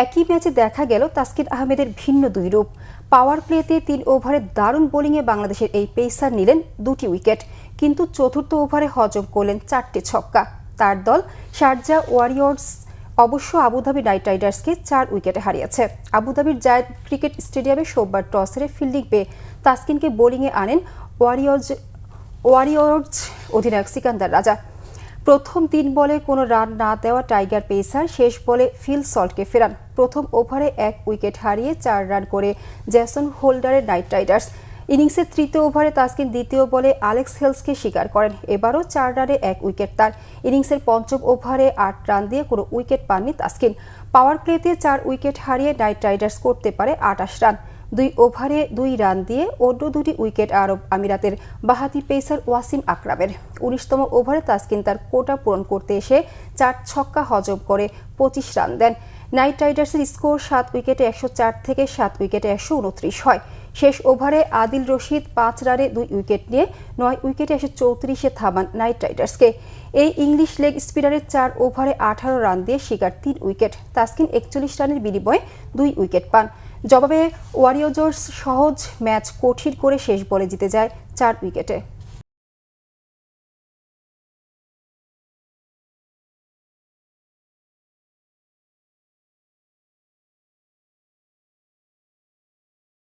একই ম্যাচে দেখা গেল তাসকিন আহমেদের ভিন্ন দুই রূপ। পাওয়ার প্লেতে 3 ওভারে দারুণ বোলিংয়ে বাংলাদেশের এই পেসার নিলেন 2টি উইকেট, কিন্তু চতুর্থ ওভারে হজম করলেন 4টে ছক্কা। তার দল শারজা ওয়ারিয়র্স অবশ্য আবুধাবি নাইট রাইডার্সকে 4 উইকেটে হারিয়েছে। আবুধাবির জায়েদ ক্রিকেট স্টেডিয়ামে সোমবার টস হেরে ফিল্ডিং পেয়ে তাসকিনকে বোলিংয়ে আনেন ওয়ারিয়র্স অধিনায়ক সিকান্দার রাজা। প্রথম 3 বলে কোনো রান না দেওয়া টাইগার পেসার শেষ বলে ফিল সল্টকে ফেরান। প্রথম ওভারে 1 উইকেট হারিয়ে 4 রান করে জেসন হোল্ডারের নাইট রাইডার্স। ইনিংসের তৃতীয় ওভারে তাসকিন দ্বিতীয় বলে অ্যালেক্স হেলসকে শিকার করেন। এবারও 4 রানে 1 উইকেট তার। ইনিংসের পঞ্চম ওভারে 8 রান দিয়ে কোনো উইকেট পাননি তাসকিন। পাওয়ার প্লেতে 4 উইকেট হারিয়ে নাইট রাইডার্স করতে পারে 28 রান। 2 ওভারে 2 রান দিয়ে অন্য 2টি উইকেট আরব আমিরাতের বাহাতি পেসার ওয়াসিম আকরামের। 19তম ওভারে তাসকিন তার কোটা পূরণ করতে এসে 4 ছক্কা হজম করে 25 রান দেন। নাইট রাইডার্সের স্কোর 7 উইকেটে 104 থেকে 7 উইকেটে 129 হয়। শেষ ওভারে আদিল রশিদ 5 রানে 2 উইকেট নিয়ে 9 উইকেটে 134-এ থামান নাইট রাইডার্সকে। এই ইংলিশ লেগ স্পিনারের 4 ওভারে 18 রান দিয়ে শিকার 3 উইকেট। তাসকিন 41 রানের বিনিময়ে 2 উইকেট পান। জবাবে ওয়ারিয়র্স সহজ ম্যাচ কঠিন করে শেষ বলে জিতে যায় 4 উইকেটে।